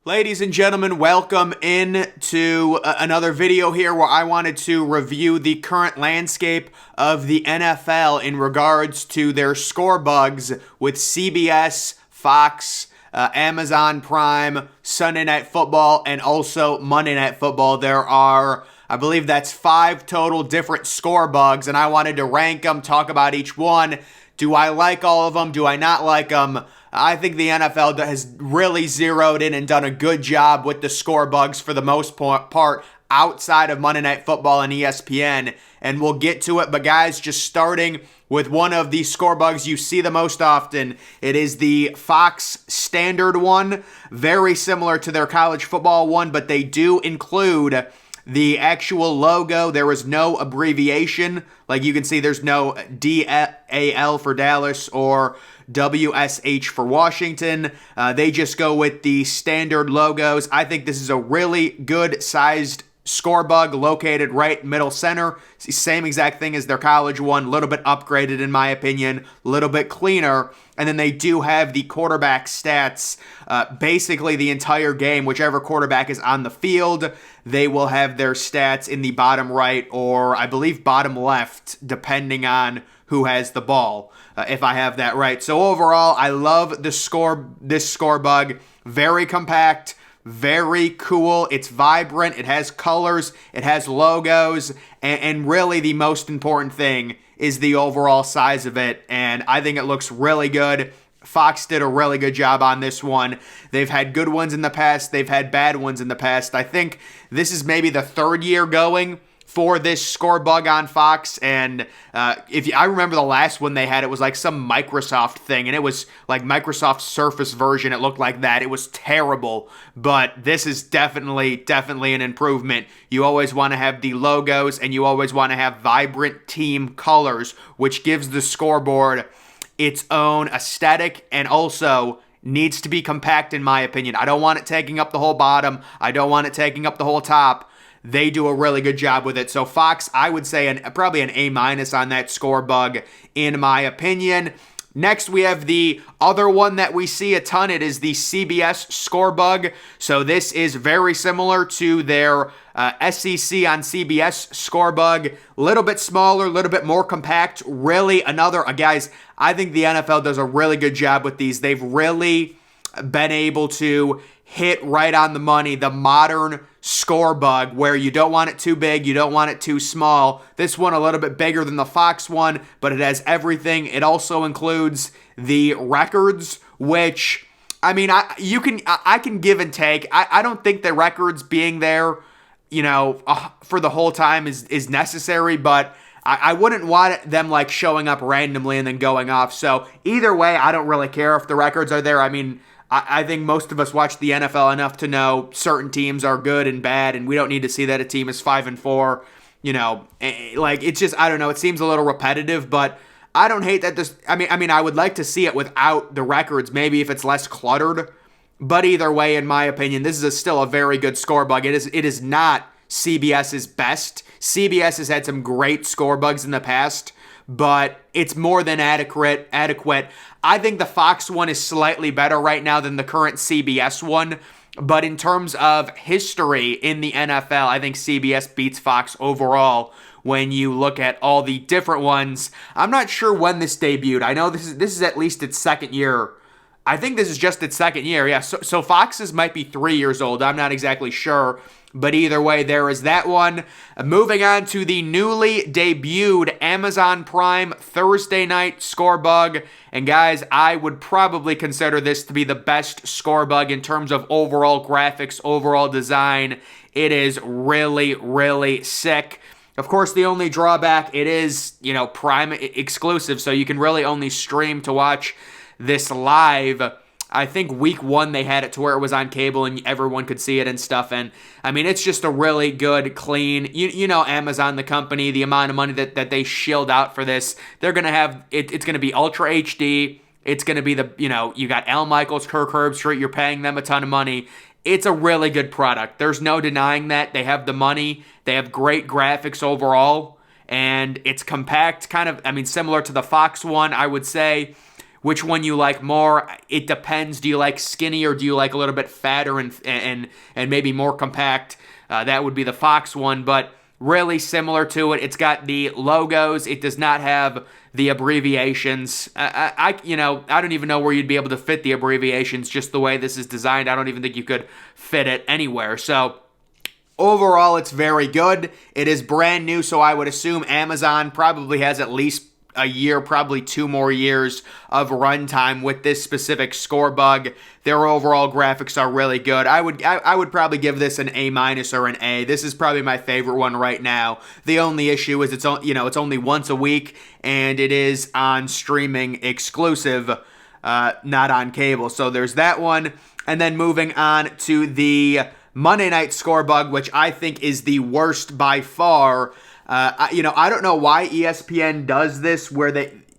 Ladies and gentlemen, welcome in to another video here where I wanted to review the current landscape of the NFL in regards to their Scorebugs with CBS, Fox, Amazon Prime, Sunday Night Football, and also Monday Night Football. There are, I believe that's 5 total different Scorebugs, and I wanted to rank them, talk about each one. Do I like all of them? Do I not like them? I think the NFL has really zeroed in and done a good job with the Scorebugs for the most part outside of Monday Night Football and ESPN, and we'll get to it. But guys, just starting with one of the Scorebugs you see the most often, it is the Fox standard one, very similar to their college football one, but they do include the actual logo. There is no abbreviation. Like you can see, there's no DAL for Dallas or WSH for Washington. They just go with the standard logos. I think this is a really good sized Scorebug located right middle center. Same exact thing as their college one, a little bit upgraded in my opinion, a little bit cleaner. And then they do have the quarterback stats, basically the entire game, whichever quarterback is on the field, they will have their stats in the bottom right or I believe bottom left, depending on who has the ball, if I have that right. So overall, I love this Scorebug. Very compact, very cool. It's vibrant. It has colors. It has logos. And really the most important thing is the overall size of it. And I think it looks really good. Fox did a really good job on this one. They've had good ones in the past. They've had bad ones in the past. I think this is maybe the 3rd year going for this Scorebug on Fox, and I remember the last one they had, it was like some Microsoft thing, and it was like Microsoft Surface version. It looked like that. It was terrible, but this is definitely an improvement. You always want to have the logos, and you always want to have vibrant team colors, which gives the scoreboard its own aesthetic, and also needs to be compact in my opinion. I don't want it taking up the whole bottom. I don't want it taking up the whole top. They do a really good job with it. So Fox, I would say probably an A- on that Scorebug, in my opinion. Next, we have the other one that we see a ton. It is the CBS Scorebug. So this is very similar to their SEC on CBS Scorebug. A little bit smaller, a little bit more compact. Really guys, I think the NFL does a really good job with these. They've really been able to hit right on the money, the modern Scorebug, where you don't want it too big, you don't want it too small. This one a little bit bigger than the Fox one, but it has everything. It also includes the records, which, I mean, I can give and take. I don't think the records being there, for the whole time is necessary, but I wouldn't want them like showing up randomly and then going off. So either way, I don't really care if the records are there. I mean, I think most of us watch the NFL enough to know certain teams are good and bad, and we don't need to see that a team is 5-4. It's just, I don't know. It seems a little repetitive, but I don't hate that. I would like to see it without the records, maybe if it's less cluttered. But either way, in my opinion, this is still a very good Scorebug. It is not CBS's best. CBS has had some great Scorebugs in the past, but it's more than adequate. I think the Fox one is slightly better right now than the current CBS one, but in terms of history in the NFL, I think CBS beats Fox overall when you look at all the different ones. I'm not sure when this debuted. I know this is at least its 2nd year. I think this is just its 2nd year, yeah. So Fox's might be 3 years old. I'm not exactly sure. But either way, there is that one. Moving on to the newly debuted Amazon Prime Thursday night Scorebug. And guys, I would probably consider this to be the best Scorebug in terms of overall graphics, overall design. It is really, really sick. Of course, the only drawback, it is, Prime exclusive, so you can really only stream to watch this live. I think week 1 they had it to where it was on cable and everyone could see it and stuff. And I mean, it's just a really good, clean, Amazon, the company, the amount of money that they shilled out for this. They're going to have, it's going to be Ultra HD. It's going to be you got Al Michaels, Kirk Herbstreit, you're paying them a ton of money. It's a really good product. There's no denying that. They have the money. They have great graphics overall. And it's compact, similar to the Fox one, I would say. which one you like more. It depends. Do you like skinny or do you like a little bit fatter and maybe more compact? That would be the Fox one, but really similar to it. It's got the logos. It does not have the abbreviations. I don't even know where you'd be able to fit the abbreviations just the way this is designed. I don't even think you could fit it anywhere. So overall, it's very good. It is brand new, so I would assume Amazon probably has at least a year, probably 2 more years of runtime with this specific Scorebug. Their overall graphics are really good. I would probably give this an A- or an A. This is probably my favorite one right now. The only issue is it's only once a week and it is on streaming exclusive, not on cable. So there's that one. And then moving on to the Monday Night Scorebug, which I think is the worst by far. I don't know why ESPN does this, where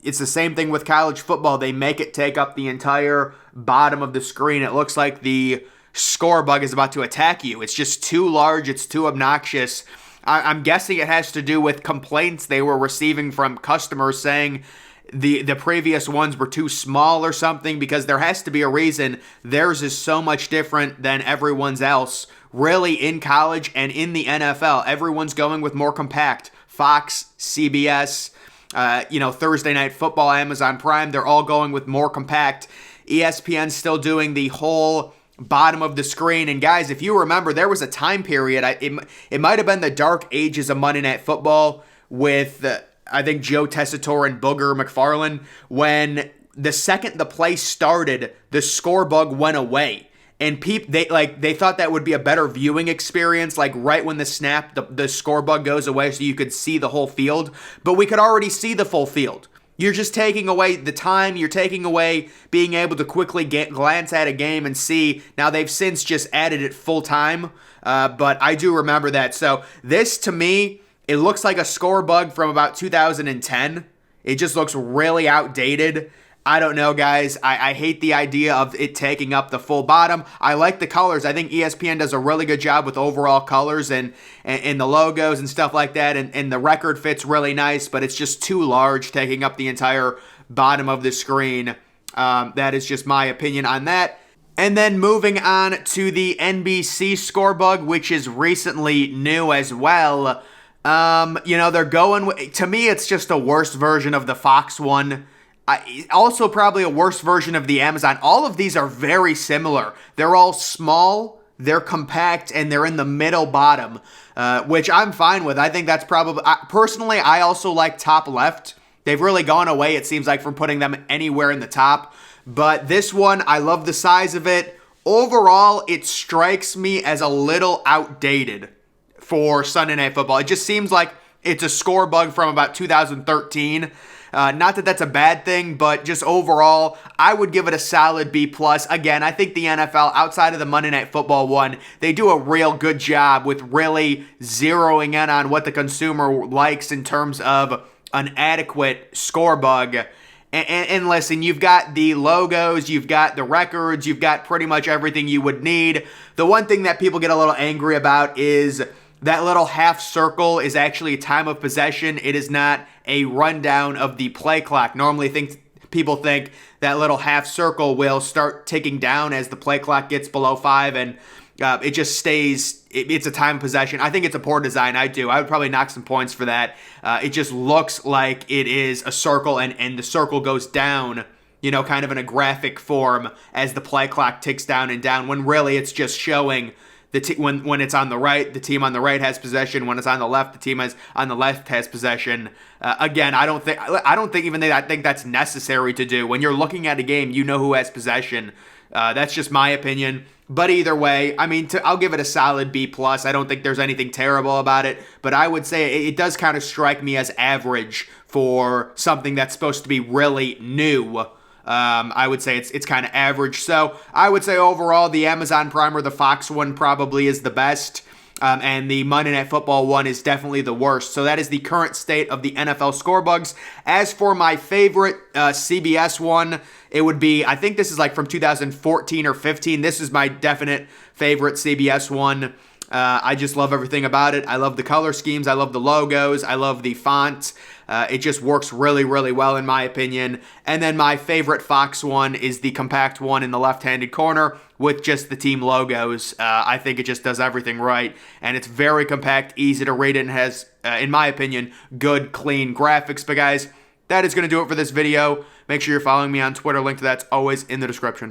it's the same thing with college football. They make it take up the entire bottom of the screen. It looks like the Scorebug is about to attack you. It's just too large. It's too obnoxious. I'm guessing it has to do with complaints they were receiving from customers saying the previous ones were too small or something, because there has to be a reason. Theirs is so much different than everyone's else. Really, in college and in the NFL, everyone's going with more compact. Fox, CBS, Thursday Night Football, Amazon Prime, they're all going with more compact. ESPN's still doing the whole bottom of the screen. And guys, if you remember, there was a time period, it might have been the dark ages of Monday Night Football with, I think, Joe Tessitore and Booger McFarland, when the second the play started, the Scorebug went away. And they thought that would be a better viewing experience, like right when the snap, the Scorebug goes away so you could see the whole field. But we could already see the full field. You're just taking away the time. You're taking away being able to quickly glance at a game and see. Now, they've since just added it full time, but I do remember that. So this, to me, it looks like a Scorebug from about 2010. It just looks really outdated. I don't know, guys. I hate the idea of it taking up the full bottom. I like the colors. I think ESPN does a really good job with overall colors and the logos and stuff like that. And the record fits really nice, but it's just too large, taking up the entire bottom of the screen. That is just my opinion on that. And then moving on to the NBC Scorebug, which is recently new as well. They're going, to me, it's just a worse version of the Fox one. Also probably a worse version of the Amazon. All of these are very similar. They're all small, they're compact, and they're in the middle bottom, which I'm fine with. I think that's probably, personally, I also like top left. They've really gone away, it seems like, from putting them anywhere in the top. But this one, I love the size of it. Overall, it strikes me as a little outdated for Sunday Night Football. It just seems like it's a Scorebug from about 2013. Not that that's a bad thing, but just overall, I would give it a solid B+. Again, I think the NFL, outside of the Monday Night Football one, they do a real good job with really zeroing in on what the consumer likes in terms of an adequate Scorebug. And listen, you've got the logos, you've got the records, you've got pretty much everything you would need. The one thing that people get a little angry about is that little half circle is actually a time of possession. It is not a rundown of the play clock. Normally people think that little half circle will start ticking down as the play clock gets below 5, and it just stays, it's a time of possession. I think it's a poor design. I would probably knock some points for that. It just looks like it is a circle, and the circle goes down, kind of in a graphic form as the play clock ticks down and down, when really it's just showing when it's on the right, the team on the right has possession. When it's on the left, the team on the left has possession. Again, I don't think I think that's necessary to do. When you're looking at a game, you know who has possession. That's just my opinion. But either way, I mean, I'll give it a solid B+. I don't think there's anything terrible about it, but I would say it does kind of strike me as average for something that's supposed to be really new. I would say it's kind of average. So I would say overall, the Amazon Prime or the Fox one probably is the best. And the Monday Night Football one is definitely the worst. So that is the current state of the NFL Scorebugs. As for my favorite CBS one, it would be, I think this is like from 2014 or 15. This is my definite favorite CBS one. I just love everything about it. I love the color schemes. I love the logos. I love the font. It just works really, really well in my opinion. And then my favorite Fox one is the compact one in the left-handed corner with just the team logos. I think it just does everything right. And it's very compact, easy to read, and has, in my opinion, good, clean graphics. But guys, that is going to do it for this video. Make sure you're following me on Twitter. Link to that's always in the description.